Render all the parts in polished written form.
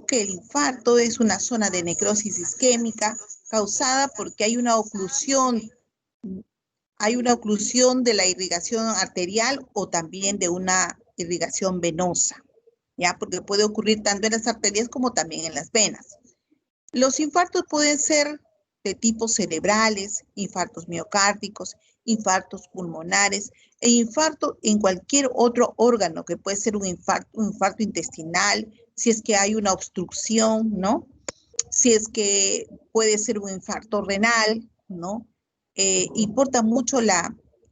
que el infarto es una zona de necrosis isquémica causada porque hay una oclusión de la irrigación arterial o también de una irrigación venosa, ¿ya? Porque puede ocurrir tanto en las arterias como también en las venas. Los infartos pueden ser de tipo cerebrales, infartos miocárdicos, infartos pulmonares e infarto en cualquier otro órgano, que puede ser un infarto intestinal, si es que hay una obstrucción, ¿no? Si es que puede ser un infarto renal, ¿no? Importa mucho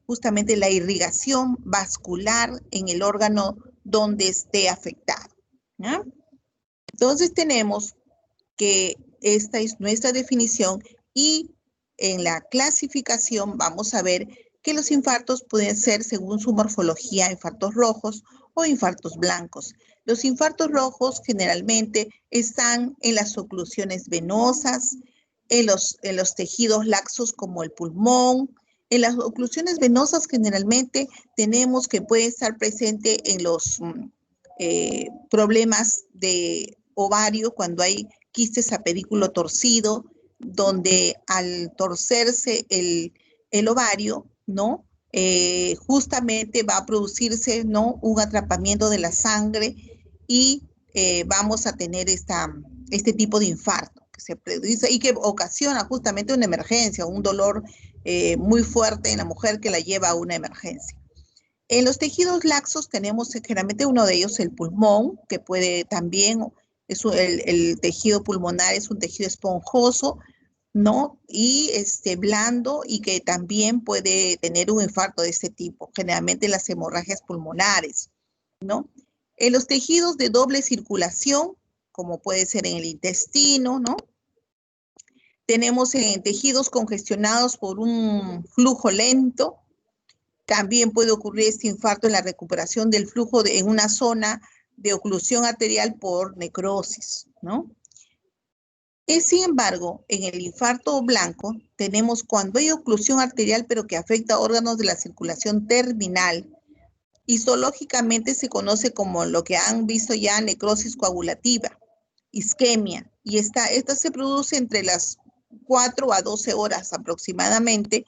justamente la irrigación vascular en el órgano donde esté afectado, ¿ya? Entonces tenemos que esta es nuestra definición y en la clasificación vamos a ver que los infartos pueden ser, según su morfología, infartos rojos o infartos blancos. Los infartos rojos generalmente están en las oclusiones venosas, en los tejidos laxos como el pulmón. En las oclusiones venosas generalmente tenemos que puede estar presente en los problemas de ovario cuando hay quistes a pedículo torcido, donde al torcerse el ovario, ¿no? Justamente va a producirse, ¿no? Un atrapamiento de la sangre y vamos a tener este tipo de infarto que se produce y que ocasiona justamente una emergencia, un dolor muy fuerte en la mujer que la lleva a una emergencia. En los tejidos laxos tenemos generalmente uno de ellos, el pulmón, que puede también, el tejido pulmonar es un tejido esponjoso, ¿no? Y blando y que también puede tener un infarto de este tipo, generalmente las hemorragias pulmonares, ¿no? En los tejidos de doble circulación, como puede ser en el intestino, ¿no? Tenemos en tejidos congestionados por un flujo lento. También puede ocurrir este infarto en la recuperación del flujo en una zona de oclusión arterial por necrosis, ¿no? Sin embargo, en el infarto blanco tenemos cuando hay oclusión arterial pero que afecta órganos de la circulación terminal. Histológicamente se conoce como lo que han visto ya necrosis coagulativa, isquemia, y esta se produce entre las 4 a 12 horas aproximadamente,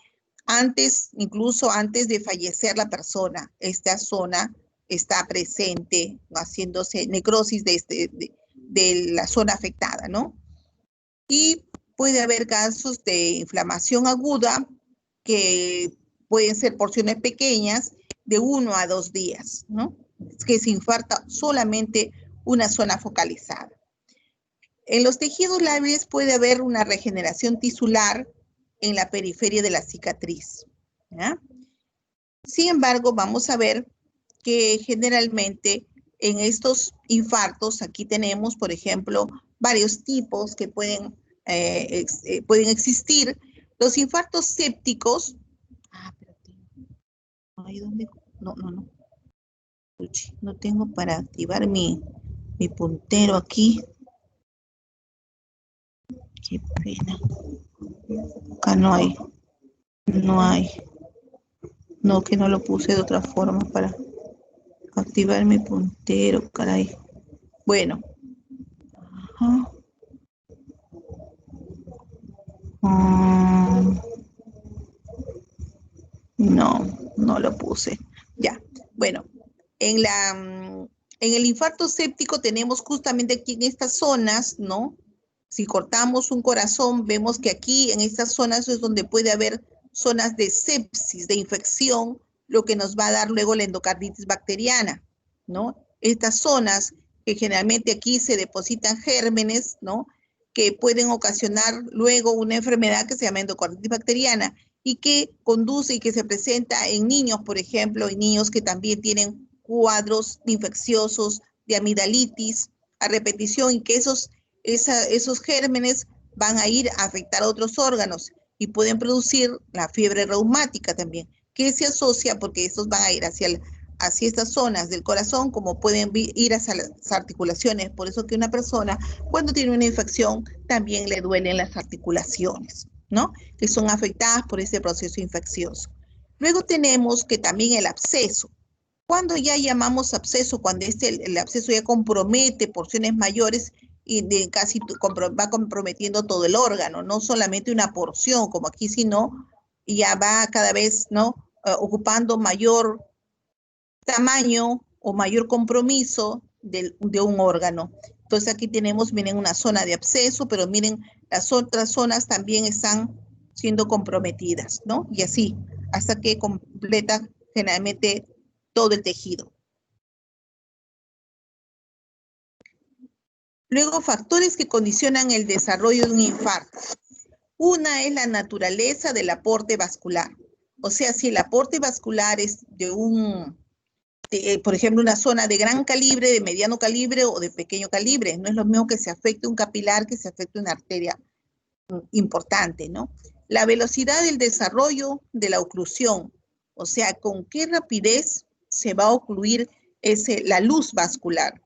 incluso antes de fallecer la persona. Esta zona está presente, haciéndose necrosis de la zona afectada, ¿no? Y puede haber casos de inflamación aguda que pueden ser porciones pequeñas de 1 a 2 días, ¿no? Es que se infarta solamente una zona focalizada. En los tejidos lábiles puede haber una regeneración tisular en la periferia de la cicatriz, ¿ya? Sin embargo, vamos a ver que generalmente en estos infartos, aquí tenemos, por ejemplo, varios tipos que pueden existir. Los infartos sépticos, no tengo para activar mi puntero aquí. Qué pena. Acá no hay. No, que no lo puse de otra forma para activar mi puntero, caray. Bueno. Ajá. No lo puse. Ya, bueno, en el infarto séptico tenemos justamente aquí en estas zonas, ¿no? Si cortamos un corazón, vemos que aquí en estas zonas es donde puede haber zonas de sepsis, de infección, lo que nos va a dar luego la endocarditis bacteriana, ¿no? Estas zonas que generalmente aquí se depositan gérmenes, ¿no? Que pueden ocasionar luego una enfermedad que se llama endocarditis bacteriana y que conduce y que se presenta en niños, por ejemplo, en niños que también tienen cuadros infecciosos de amigdalitis a repetición y que esos gérmenes van a ir a afectar a otros órganos y pueden producir la fiebre reumática también, que se asocia porque estos van a ir hacia estas zonas del corazón, como pueden ir hacia las articulaciones. Por eso que una persona, cuando tiene una infección, también le duelen las articulaciones, ¿no? Que son afectadas por ese proceso infeccioso. Luego tenemos que también el absceso. Cuando ya llamamos absceso, cuando el absceso ya compromete porciones mayores, y va comprometiendo todo el órgano, no solamente una porción como aquí, sino ya va cada vez, ¿no? Ocupando mayor tamaño o mayor compromiso de un órgano. Entonces aquí tenemos, miren, una zona de absceso, pero miren, las otras zonas también están siendo comprometidas, ¿no? Y así, hasta que completa generalmente todo el tejido. Luego, factores que condicionan el desarrollo de un infarto. Una es la naturaleza del aporte vascular. O sea, si el aporte vascular es por ejemplo, una zona de gran calibre, de mediano calibre o de pequeño calibre, no es lo mismo que se afecte un capilar que se afecte una arteria importante, ¿no? La velocidad del desarrollo de la oclusión, o sea, con qué rapidez se va a ocluir la luz vascular.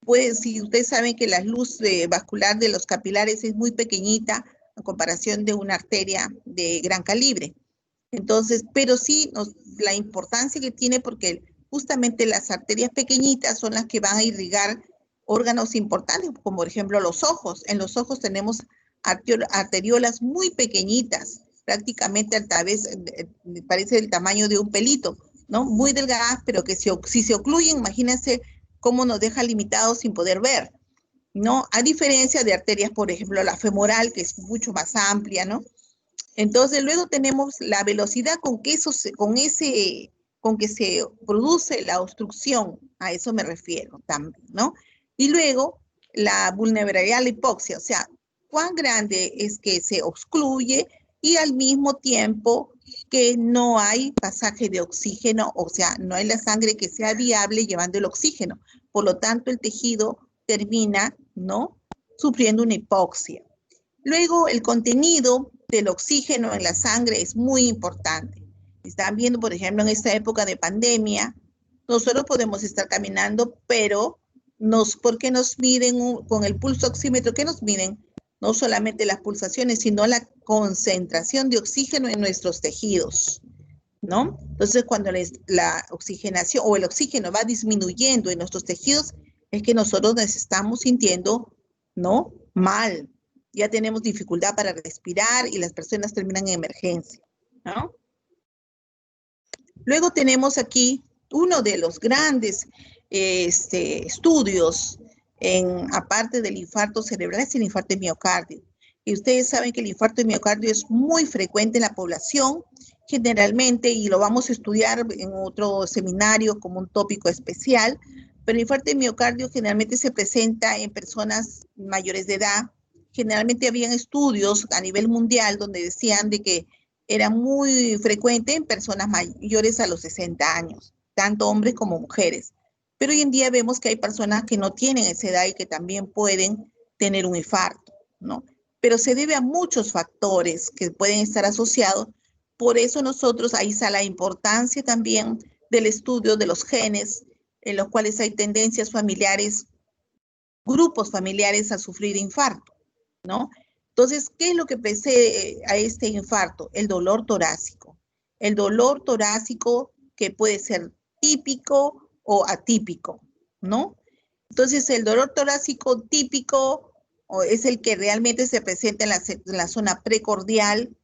Pues si ustedes saben que la luz vascular de los capilares es muy pequeñita en comparación de una arteria de gran calibre. Entonces, pero sí la importancia que tiene porque justamente las arterias pequeñitas son las que van a irrigar órganos importantes, como por ejemplo los ojos. En los ojos tenemos arteriolas muy pequeñitas, prácticamente tal vez parece el tamaño de un pelito, ¿no? Muy delgadas, pero que si se ocluyen, imagínense cómo nos deja limitados sin poder ver, ¿no? A diferencia de arterias, por ejemplo, la femoral, que es mucho más amplia, ¿no? Entonces, luego tenemos la velocidad con que se produce la obstrucción, a eso me refiero también, ¿no? Y luego, la vulnerabilidad a la hipoxia, o sea, cuán grande es que se obstruye y al mismo tiempo que no hay pasaje de oxígeno, o sea, no hay la sangre que sea viable llevando el oxígeno. Por lo tanto, el tejido termina, ¿no? Sufriendo una hipoxia. Luego, el contenido del oxígeno en la sangre es muy importante. Están viendo, por ejemplo, en esta época de pandemia, nosotros podemos estar caminando, pero porque nos miden con el pulso oxímetro, ¿qué nos miden? No solamente las pulsaciones, sino la concentración de oxígeno en nuestros tejidos, ¿no? Entonces, cuando la oxigenación o el oxígeno va disminuyendo en nuestros tejidos, es que nosotros nos estamos sintiendo, ¿no? Mal. Ya tenemos dificultad para respirar y las personas terminan en emergencia, ¿no? Luego tenemos aquí uno de los grandes estudios, aparte del infarto cerebral, es el infarto de miocardio. Y ustedes saben que el infarto de miocardio es muy frecuente en la población, generalmente, y lo vamos a estudiar en otro seminario como un tópico especial, pero el infarto de miocardio generalmente se presenta en personas mayores de edad. Generalmente habían estudios a nivel mundial donde decían de que era muy frecuente en personas mayores a los 60 años, tanto hombres como mujeres. Pero hoy en día vemos que hay personas que no tienen esa edad y que también pueden tener un infarto, ¿no? Pero se debe a muchos factores que pueden estar asociados. Por eso nosotros, ahí está la importancia también del estudio de los genes, en los cuales hay tendencias familiares, grupos familiares a sufrir infarto, ¿no? Entonces, ¿qué es lo que precede a este infarto? El dolor torácico. El dolor torácico que puede ser típico o atípico, ¿no? Entonces, el dolor torácico típico es el que realmente se presenta en la zona precordial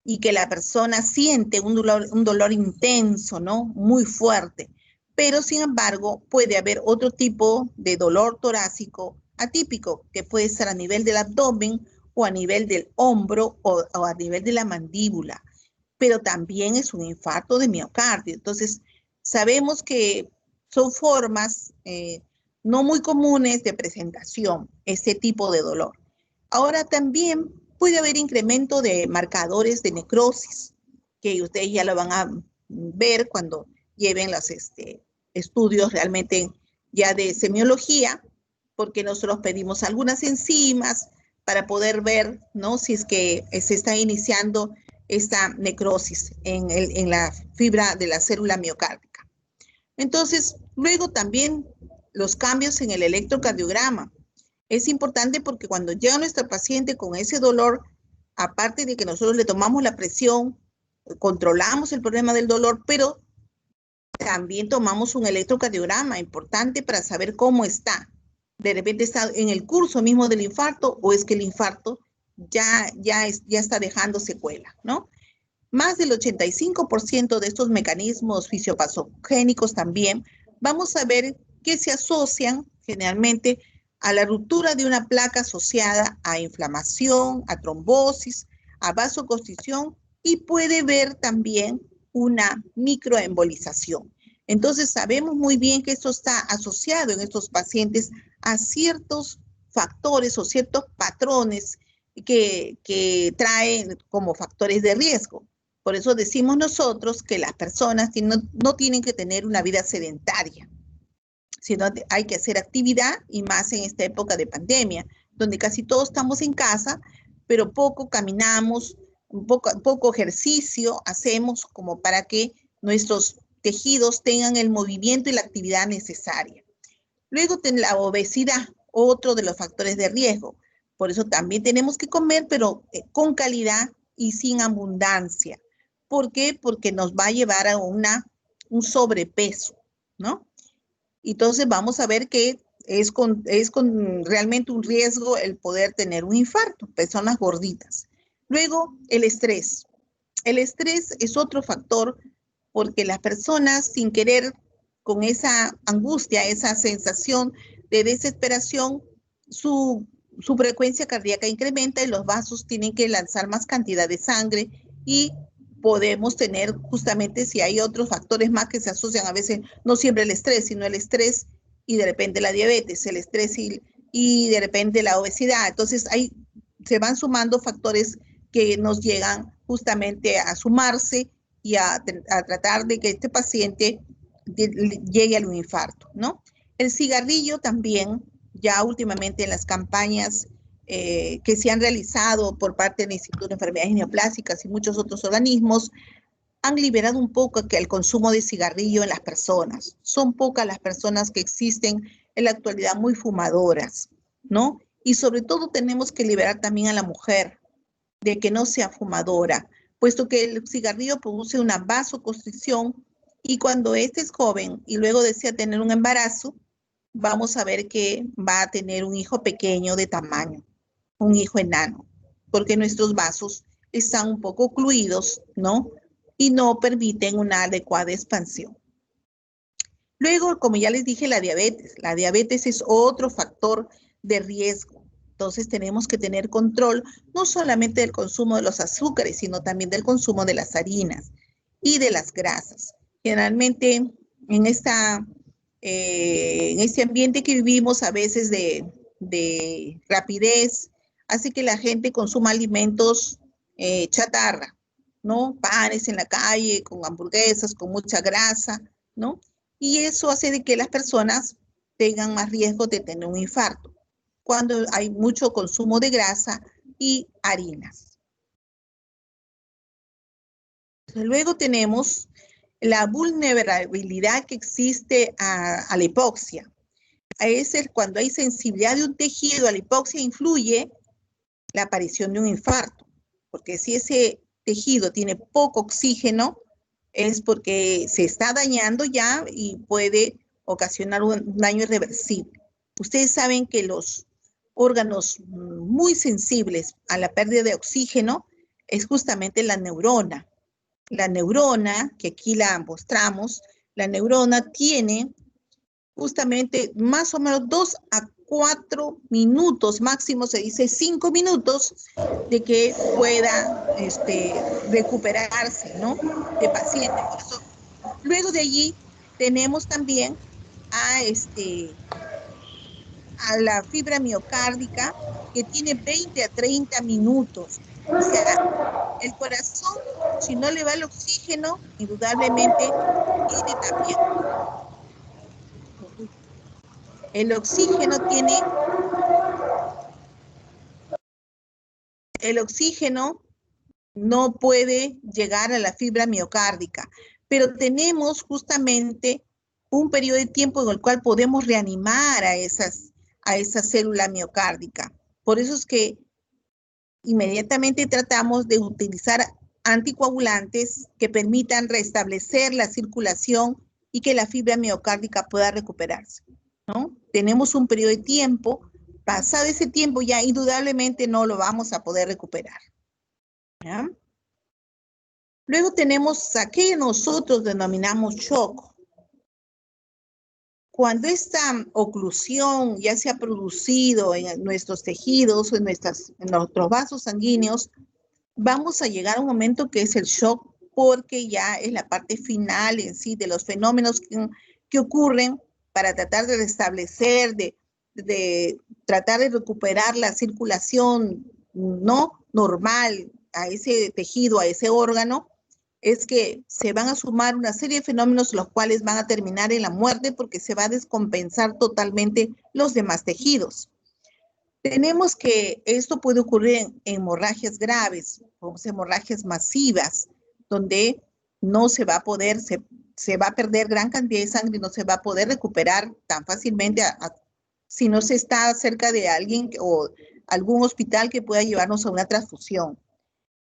y que la persona siente un dolor intenso, ¿no? Muy fuerte. Pero, sin embargo, puede haber otro tipo de dolor torácico atípico, que puede ser a nivel del abdomen o a nivel del hombro o a nivel de la mandíbula. Pero también es un infarto de miocardio. Entonces, sabemos que son formas no muy comunes de presentación, este tipo de dolor. Ahora también puede haber incremento de marcadores de necrosis, que ustedes ya lo van a ver cuando lleven los estudios realmente ya de semiología, porque nosotros pedimos algunas enzimas para poder ver, ¿no? Si es que se está iniciando esta necrosis en la fibra de la célula miocárdica. Entonces, luego también los cambios en el electrocardiograma. Es importante porque cuando llega nuestro paciente con ese dolor, aparte de que nosotros le tomamos la presión, controlamos el problema del dolor, pero también tomamos un electrocardiograma importante para saber cómo está, de repente está en el curso mismo del infarto o es que el infarto ya está dejando secuela, ¿no? Más del 85% de estos mecanismos fisiopatogénicos también vamos a ver que se asocian generalmente a la ruptura de una placa asociada a inflamación, a trombosis, a vasoconstricción y puede ver también una microembolización. Entonces sabemos muy bien que esto está asociado en estos pacientes a ciertos factores o ciertos patrones que traen como factores de riesgo. Por eso decimos nosotros que las personas no tienen que tener una vida sedentaria, sino hay que hacer actividad y más en esta época de pandemia, donde casi todos estamos en casa, pero poco caminamos, poco ejercicio hacemos como para que nuestros tejidos tengan el movimiento y la actividad necesaria. Luego la obesidad, otro de los factores de riesgo. Por eso también tenemos que comer, pero con calidad y sin abundancia. ¿Por qué? Porque nos va a llevar a un sobrepeso, ¿no? Entonces vamos a ver que es con realmente un riesgo el poder tener un infarto, personas gorditas. Luego, el estrés. El estrés es otro factor porque las personas sin querer, con esa angustia, esa sensación de desesperación, su frecuencia cardíaca incrementa y los vasos tienen que lanzar más cantidad de sangre y podemos tener justamente si hay otros factores más que se asocian a veces, no siempre el estrés, sino el estrés y de repente la diabetes, el estrés y de repente la obesidad. Entonces ahí se van sumando factores que nos llegan justamente a sumarse y a tratar de que este paciente llegue a un infarto, ¿no? El cigarrillo también, ya últimamente en las campañas que se han realizado por parte del Instituto de Enfermedades Neoplásicas y muchos otros organismos, han liberado un poco que el consumo de cigarrillo en las personas. Son pocas las personas que existen en la actualidad muy fumadoras, ¿no? Y sobre todo tenemos que liberar también a la mujer de que no sea fumadora, puesto que el cigarrillo produce una vasoconstricción y cuando este es joven y luego desea tener un embarazo, vamos a ver que va a tener un hijo pequeño de tamaño, un hijo enano, porque nuestros vasos están un poco ocluidos, ¿no? Y no permiten una adecuada expansión. Luego, como ya les dije, la diabetes es otro factor de riesgo. Entonces tenemos que tener control no solamente del consumo de los azúcares, sino también del consumo de las harinas y de las grasas. Generalmente en este ambiente que vivimos a veces de rapidez, hace que la gente consuma alimentos chatarra, ¿no? Panes en la calle, con hamburguesas, con mucha grasa, ¿no? Y eso hace de que las personas tengan más riesgo de tener un infarto cuando hay mucho consumo de grasa y harinas. Luego tenemos la vulnerabilidad que existe a la hipoxia. Es cuando hay sensibilidad de un tejido a la hipoxia influye la aparición de un infarto, porque si ese tejido tiene poco oxígeno, es porque se está dañando ya y puede ocasionar un daño irreversible. Ustedes saben que los órganos muy sensibles a la pérdida de oxígeno es justamente la neurona. La neurona, que aquí la mostramos, la neurona tiene justamente más o menos 2 a 4 minutos, máximo se dice 5 minutos, de que pueda recuperarse, ¿no? De paciente. Por eso, luego de allí tenemos también a, a la fibra miocárdica que tiene 20 a 30 minutos. O sea, el corazón, si no le va el oxígeno, indudablemente tiene también. El oxígeno tiene, el oxígeno no puede llegar a la fibra miocárdica, pero tenemos justamente un periodo de tiempo en el cual podemos reanimar a esa célula miocárdica. Por eso es que inmediatamente tratamos de utilizar anticoagulantes que permitan restablecer la circulación y que la fibra miocárdica pueda recuperarse. ¿no? Tenemos un periodo de tiempo, pasado ese tiempo ya indudablemente no lo vamos a poder recuperar. ¿Ya? Luego tenemos a que nosotros denominamos shock. Cuando esta oclusión ya se ha producido en nuestros tejidos o en nuestros vasos sanguíneos, vamos a llegar a un momento que es el shock, porque ya es la parte final en sí de los fenómenos que ocurren para tratar de restablecer, de tratar de recuperar la circulación no normal a ese tejido, a ese órgano. Es que se van a sumar una serie de fenómenos los cuales van a terminar en la muerte porque se va a descompensar totalmente los demás tejidos. Tenemos que esto puede ocurrir en hemorragias graves, o hemorragias masivas, donde no se va a poder, se va a perder gran cantidad de sangre y no se va a poder recuperar tan fácilmente si no se está cerca de alguien o algún hospital que pueda llevarnos a una transfusión.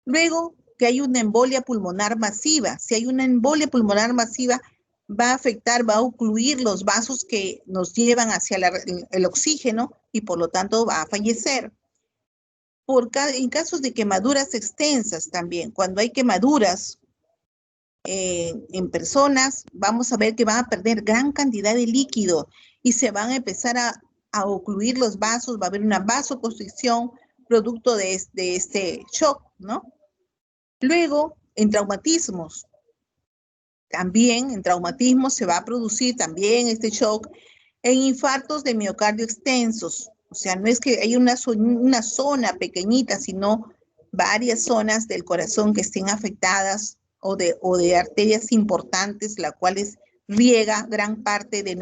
Luego, que hay una embolia pulmonar masiva. Si hay una embolia pulmonar masiva, va a afectar, va a ocluir los vasos que nos llevan hacia el oxígeno y por lo tanto va a fallecer. En casos de quemaduras extensas también, cuando hay quemaduras en personas, vamos a ver que van a perder gran cantidad de líquido y se van a empezar a ocluir los vasos, va a haber una vasoconstricción producto de este shock, ¿no? Luego, en traumatismos, también en traumatismos se va a producir también este shock en infartos de miocardio extensos. O sea, no es que hay una zona pequeñita, sino varias zonas del corazón que estén afectadas o de arterias importantes, la cuales riega gran parte de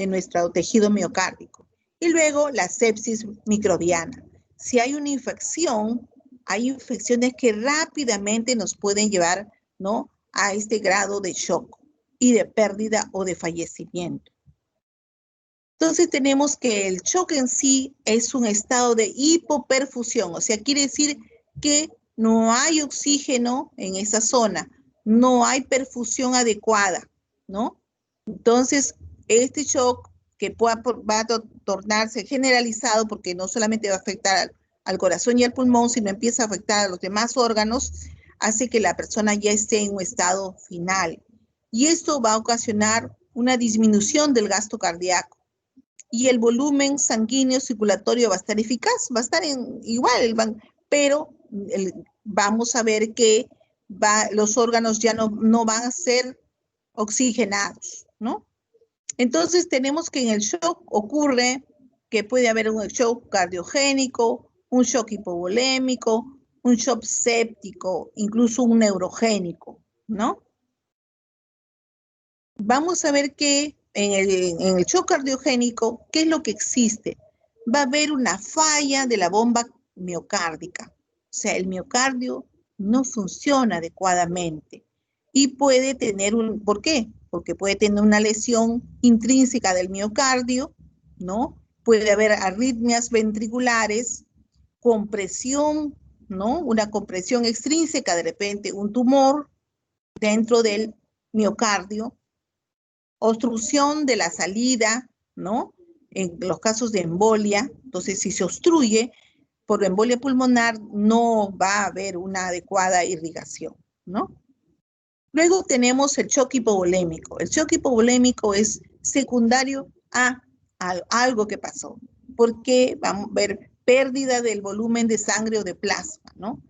nuestro tejido miocárdico. Y luego la sepsis microbiana. Si hay una infección, hay infecciones que rápidamente nos pueden llevar, ¿no?, a este grado de shock y de pérdida o de fallecimiento. Entonces tenemos que el shock en sí es un estado de hipoperfusión, o sea, quiere decir que no hay oxígeno en esa zona, no hay perfusión adecuada, ¿no? Entonces, este shock que va a tornarse generalizado porque no solamente va a afectar al corazón y al pulmón, sino empieza a afectar a los demás órganos, hace que la persona ya esté en un estado final. Y esto va a ocasionar una disminución del gasto cardíaco. Y el volumen sanguíneo circulatorio va a estar eficaz, va a estar igual, pero vamos a ver que los órganos ya no van a ser oxigenados, ¿no? Entonces tenemos que en el shock ocurre que puede haber un shock cardiogénico, un shock hipovolémico, un shock séptico, incluso un neurogénico, ¿no? Vamos a ver que en el shock cardiogénico, ¿qué es lo que existe? Va a haber una falla de la bomba miocárdica. O sea, el miocardio no funciona adecuadamente y puede tener ¿por qué? Porque puede tener una lesión intrínseca del miocardio, ¿no? Puede haber arritmias ventriculares, compresión, ¿no? Una compresión extrínseca, de repente un tumor dentro del miocardio, obstrucción de la salida, ¿no? En los casos de embolia, entonces si se obstruye por embolia pulmonar, no va a haber una adecuada irrigación, ¿no? Luego tenemos el shock hipovolémico. El shock hipovolémico es secundario a algo que pasó, porque vamos a ver pérdida del volumen de sangre o de plasma, ¿no?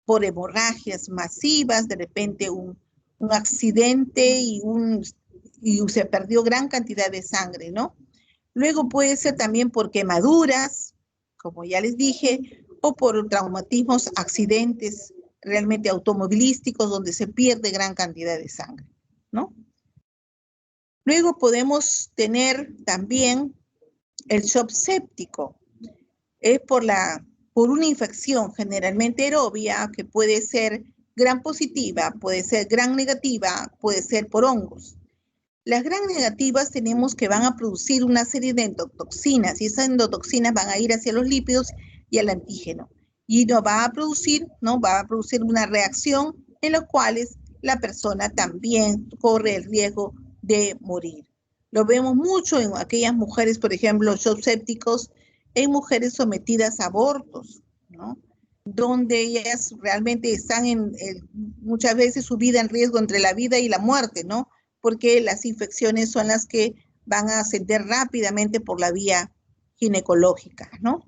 Por hemorragias masivas, de repente un accidente y se perdió gran cantidad de sangre, ¿no? Luego puede ser también por quemaduras, como ya les dije, o por traumatismos, accidentes realmente automovilísticos donde se pierde gran cantidad de sangre, ¿no? Luego podemos tener también el shock séptico. Es por una infección generalmente aerobia que puede ser gram positiva, puede ser gram negativa, puede ser por hongos. Las gram negativas tenemos que van a producir una serie de endotoxinas y esas endotoxinas van a ir hacia los lípidos y al antígeno y va a producir una reacción en la cual la persona también corre el riesgo de morir. Lo vemos mucho en aquellas mujeres, por ejemplo, shock sépticos, en mujeres sometidas a abortos, ¿no? Donde ellas realmente están muchas veces su vida en riesgo entre la vida y la muerte, ¿no? Porque las infecciones son las que van a ascender rápidamente por la vía ginecológica, ¿no?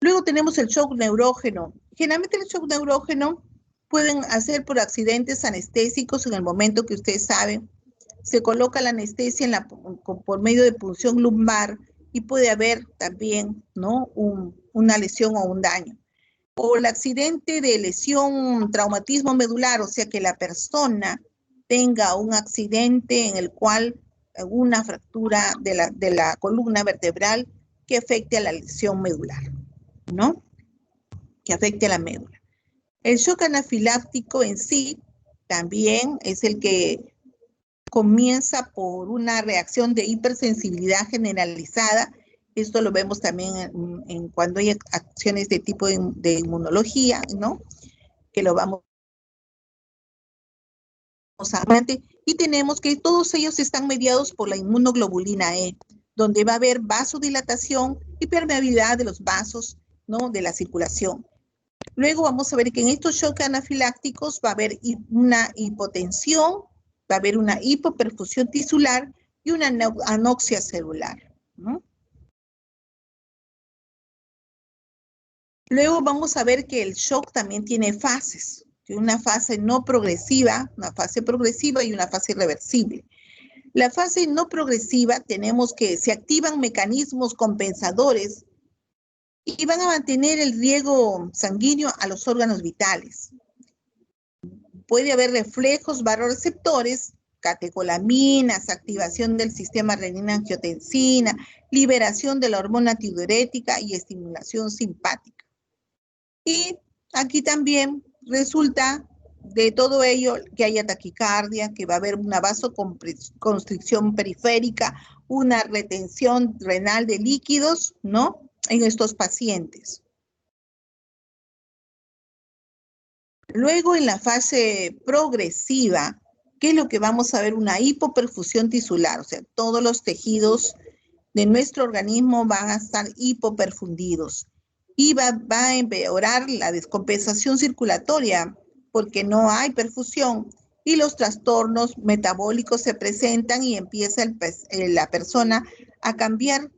Luego tenemos el shock neurógeno. Generalmente el shock neurógeno pueden hacer por accidentes anestésicos en el momento que ustedes saben. Se coloca la anestesia por medio de punción lumbar y puede haber también, ¿no? Una lesión o un daño. O el accidente de lesión, traumatismo medular, o sea que la persona tenga un accidente en el cual una fractura de la columna vertebral que afecte a la lesión medular, ¿no? Que afecte a la médula. El shock anafiláctico en sí también es el que comienza por una reacción de hipersensibilidad generalizada. Esto lo vemos también en cuando hay acciones de tipo de inmunología, ¿no? Que lo vamos a ver. Y tenemos que todos ellos están mediados por la inmunoglobulina E, donde va a haber vasodilatación y permeabilidad de los vasos, ¿no? De la circulación. Luego vamos a ver que en estos shocks anafilácticos va a haber una hipotensión, va a haber una hipoperfusión tisular y una anoxia celular, ¿no? Luego vamos a ver que el shock también tiene fases, una fase no progresiva, una fase progresiva y una fase irreversible. La fase no progresiva tenemos que se activan mecanismos compensadores y van a mantener el riego sanguíneo a los órganos vitales. Puede haber reflejos vasoreceptores, catecolaminas, activación del sistema renina-angiotensina, liberación de la hormona antidiurética y estimulación simpática. Y aquí también resulta de todo ello que haya taquicardia, que va a haber una vasoconstricción periférica, una retención renal de líquidos, ¿no? En estos pacientes. Luego en la fase progresiva, ¿qué es lo que vamos a ver? Una hipoperfusión tisular, o sea, todos los tejidos de nuestro organismo van a estar hipoperfundidos y va a empeorar la descompensación circulatoria porque no hay perfusión y los trastornos metabólicos se presentan y empieza la persona a cambiar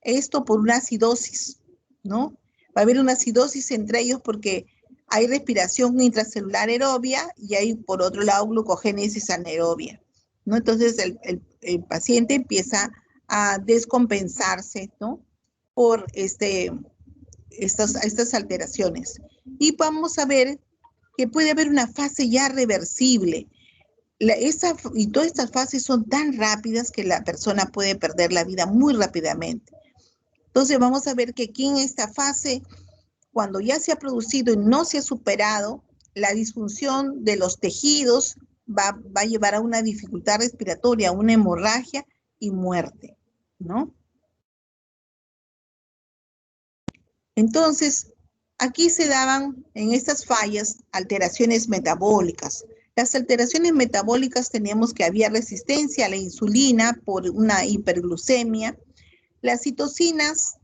esto por una acidosis, ¿no? Va a haber una acidosis entre ellos porque hay respiración intracelular aerobia y hay, por otro lado, glucogénesis anaerobia, ¿no? Entonces, el paciente empieza a descompensarse, ¿no? Por estas alteraciones. Y vamos a ver que puede haber una fase ya reversible. Y todas estas fases son tan rápidas que la persona puede perder la vida muy rápidamente. Entonces, vamos a ver que aquí en esta fase, cuando ya se ha producido y no se ha superado, la disfunción de los tejidos va a llevar a una dificultad respiratoria, una hemorragia y muerte, ¿no? Entonces, aquí se daban en estas fallas alteraciones metabólicas. Las alteraciones metabólicas teníamos que había resistencia a la insulina por una hiperglucemia. Las citocinas,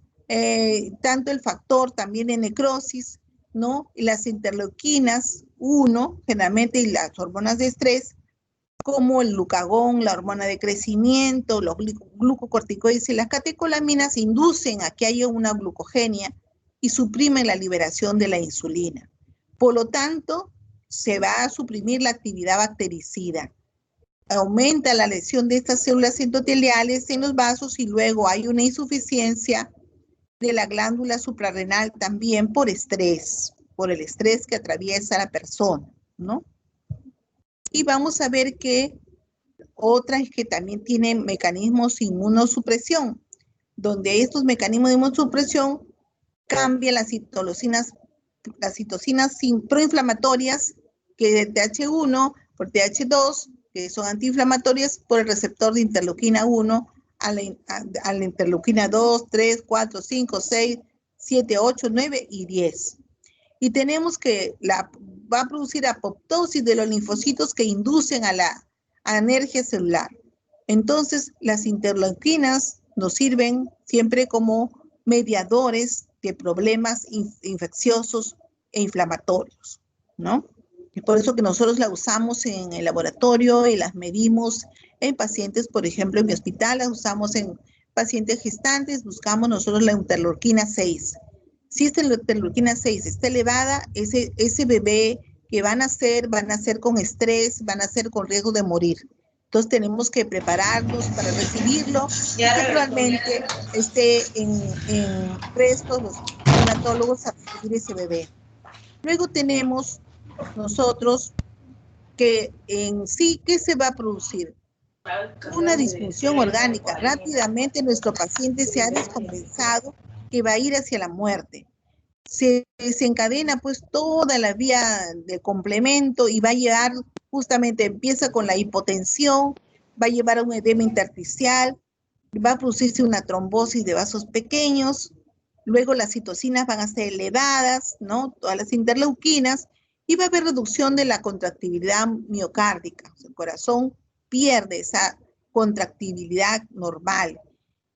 tanto el factor también de necrosis, ¿no? Y las interleuquinas 1, generalmente, y las hormonas de estrés, como el glucagón, la hormona de crecimiento, los glucocorticoides y las catecolaminas inducen a que haya una glucogenia y suprimen la liberación de la insulina. Por lo tanto, se va a suprimir la actividad bactericida. Aumenta la lesión de estas células endoteliales en los vasos y luego hay una insuficiencia de la glándula suprarrenal también por estrés, por el estrés que atraviesa la persona, ¿no? Y vamos a ver que otra es que también tienen mecanismos de inmunosupresión, donde estos mecanismos de inmunosupresión cambian las citocinas proinflamatorias, que es TH1 por TH2, que son antiinflamatorias por el receptor de interleuquina 1 a la interleuquina 2, 3, 4, 5, 6, 7, 8, 9 y 10. Y tenemos que va a producir apoptosis de los linfocitos que inducen a la anergia celular. Entonces, las interleuquinas nos sirven siempre como mediadores de problemas infecciosos e inflamatorios, ¿no? Y por eso que nosotros la usamos en el laboratorio y las medimos en pacientes, por ejemplo, en mi hospital, las usamos en pacientes gestantes, buscamos nosotros la interleuquina 6. Si esta interleuquina 6 está elevada, ese bebé que van a nacer con estrés, van a nacer con riesgo de morir. Entonces tenemos que prepararnos para recibirlo y que probablemente esté en restos los neonatólogos a recibir ese bebé. Luego tenemos nosotros que en sí, ¿qué se va a producir? Una disfunción orgánica. Rápidamente nuestro paciente se ha descompensado que va a ir hacia la muerte. Se encadena pues toda la vía de complemento y va a llevar, justamente empieza con la hipotensión, va a llevar a un edema intersticial, va a producirse una trombosis de vasos pequeños, luego las citocinas van a ser elevadas, ¿no? Todas las interleuquinas, y va a haber reducción de la contractibilidad miocárdica. O sea, el corazón pierde esa contractibilidad normal.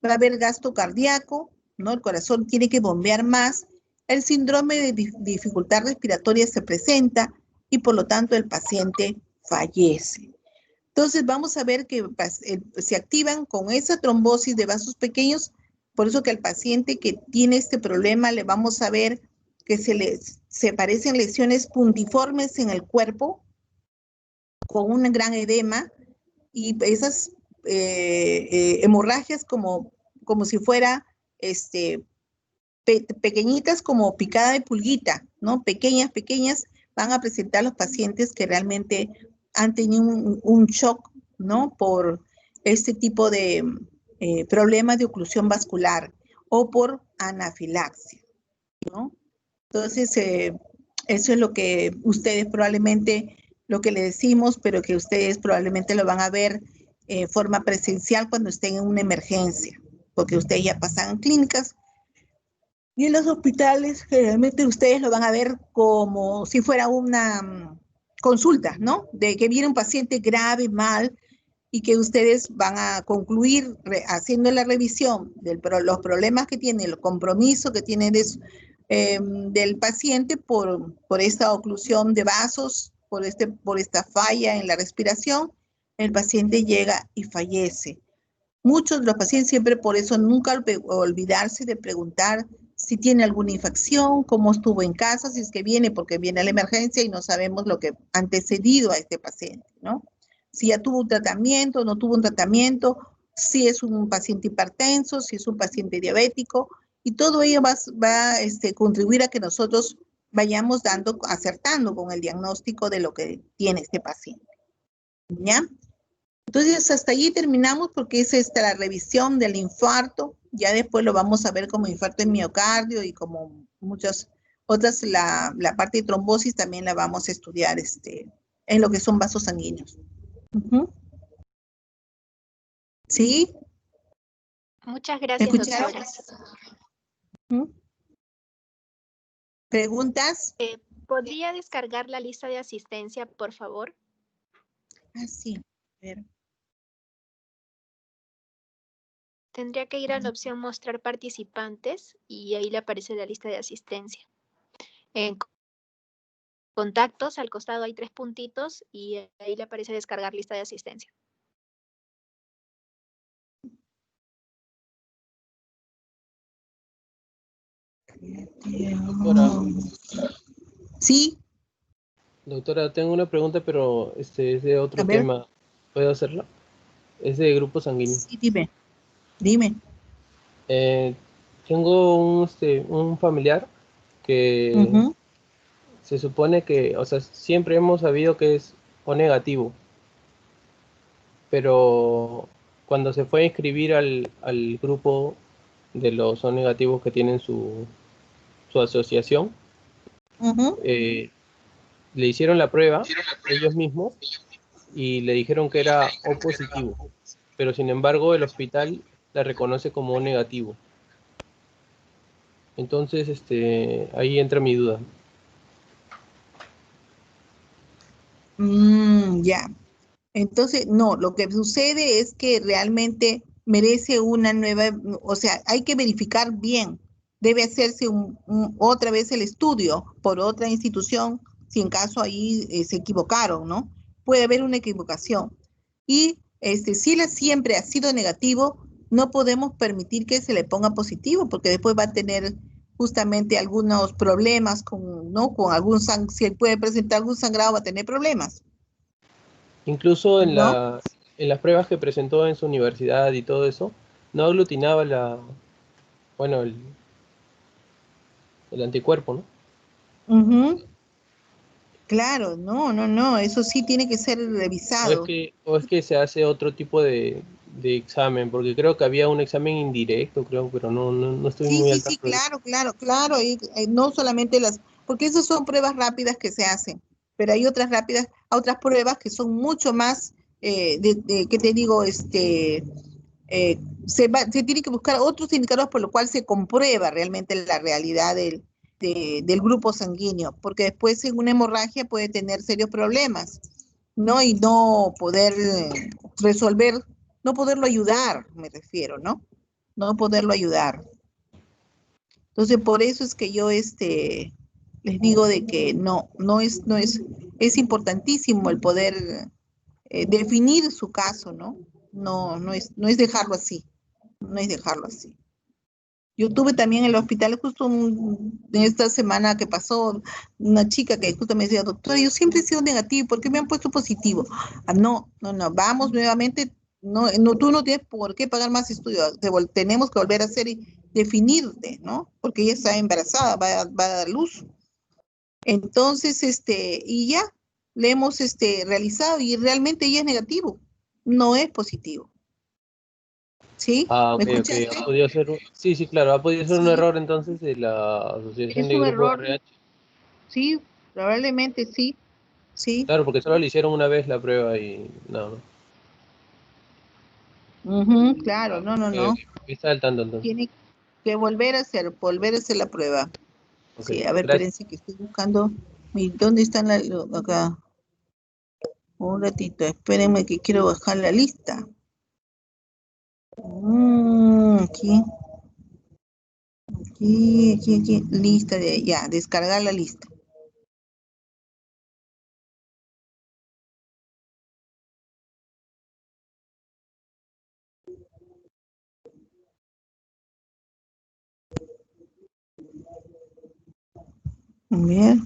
Va a haber gasto cardíaco, ¿no? El corazón tiene que bombear más. El síndrome de dificultad respiratoria se presenta y por lo tanto el paciente fallece. Entonces vamos a ver que se activan con esa trombosis de vasos pequeños, por eso que al paciente que tiene este problema le vamos a ver que se parecen lesiones puntiformes en el cuerpo con un gran edema y esas hemorragias como si fuera pequeñitas como picada de pulguita, ¿no? Pequeñas, pequeñas, van a presentar los pacientes que realmente han tenido un shock, ¿no? Por este tipo de problemas de oclusión vascular o por anafilaxia, ¿no? Entonces, eso es lo que ustedes probablemente, lo que le decimos, pero que ustedes probablemente lo van a ver en forma presencial cuando estén en una emergencia, porque ustedes ya pasan clínicas y en los hospitales generalmente ustedes lo van a ver como si fuera una consulta, ¿no? De que viene un paciente grave, mal, y que ustedes van a concluir haciendo la revisión de los problemas que tiene, el compromiso que tiene del paciente por esta oclusión de vasos, por esta falla en la respiración, el paciente llega y fallece. Muchos de los pacientes siempre por eso nunca olvidarse de preguntar si tiene alguna infección, cómo estuvo en casa, si es que viene porque viene a la emergencia y no sabemos lo que ha antecedido a este paciente, ¿no? Si ya tuvo un tratamiento, no tuvo un tratamiento, si es un paciente hipertenso, si es un paciente diabético, y todo ello va a contribuir a que nosotros vayamos acertando con el diagnóstico de lo que tiene este paciente, ¿ya? Entonces, hasta allí terminamos porque es la revisión del infarto. Ya después lo vamos a ver como infarto en miocardio y como muchas otras, la parte de trombosis también la vamos a estudiar en lo que son vasos sanguíneos. ¿Sí? Muchas ¿Me gracias, escucharon? doctora. ¿Preguntas? ¿Podría descargar la lista de asistencia, por favor? Ah, sí. A ver. Tendría que ir a la opción mostrar participantes y ahí le aparece la lista de asistencia. En contactos, al costado hay 3 puntitos y ahí le aparece descargar lista de asistencia. Doctora. Sí. Doctora, tengo una pregunta, pero es de otro tema. ¿Puedo hacerla? Es de grupo sanguíneo. Sí, dime. Tengo un familiar que se supone que, o sea, siempre hemos sabido que es O negativo, pero cuando se fue a inscribir al grupo de los O negativos que tienen su asociación, le hicieron la prueba ellos mismos y le dijeron que era O positivo, pero sin embargo el hospital la reconoce como O negativo. Entonces, ahí entra mi duda. Ya. Entonces, no, lo que sucede es que realmente merece una nueva, o sea, hay que verificar bien. Debe hacerse otra vez el estudio por otra institución, si en caso ahí se equivocaron, ¿no? Puede haber una equivocación. Y si él siempre ha sido negativo, no podemos permitir que se le ponga positivo, porque después va a tener justamente algunos problemas con, ¿no? Con algún si él puede presentar algún sangrado, va a tener problemas, Incluso ¿no? en las pruebas que presentó en su universidad y todo eso, no aglutinaba bueno, el anticuerpo, ¿no? Ujú. Claro, no, no, no, eso sí tiene que ser revisado. O es que se hace otro tipo de examen, porque creo que había un examen indirecto, creo, pero no estoy Sí, muy sí, al sí, tanto de eso. claro, claro, claro, y no solamente porque esas son pruebas rápidas que se hacen, pero hay otras rápidas, otras pruebas que son mucho más, ¿qué te digo? Se tiene que buscar otros indicadores por lo cual se comprueba realmente la realidad del grupo sanguíneo, porque después en una hemorragia puede tener serios problemas, ¿no? Y no poder resolver, no poderlo ayudar, me refiero, ¿no? No poderlo ayudar. Entonces, por eso es que yo les digo de que es importantísimo el poder definir su caso, ¿no? No es dejarlo así, no es dejarlo así. Yo tuve también en el hospital justo en esta semana que pasó una chica que justo me decía, doctora, yo siempre he sido negativo, ¿por qué me han puesto positivo? Ah, no, no, no, vamos nuevamente, no, no, tú no tienes por qué pagar más estudios, tenemos que volver a hacer y definirte, ¿no? Porque ella está embarazada, va a dar luz. Entonces, y ya, le hemos realizado y realmente ella es negativo, no es positivo. ¿Sí? Ah, ¿Me ok, ok. escuchaste? Ha podido ser sí, sí, claro, ha podido ser un Sí, error entonces de la Asociación es de un Grupos de error. RH. Sí, probablemente sí, sí. Claro, porque solo le hicieron una vez la prueba y no. Ujú, claro, no, no, Ok, no. ok. Está al tanto entonces. Tiene que volver a hacer la prueba. Ok, Sí, a ver, gracias. espérense que estoy buscando. ¿Dónde están acá? Un ratito, espérenme que quiero bajar la lista. Aquí, aquí, lista ya, descargar la lista. A ver,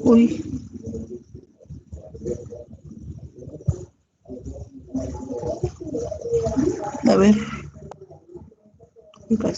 uy, a ver, ¿qué pasa?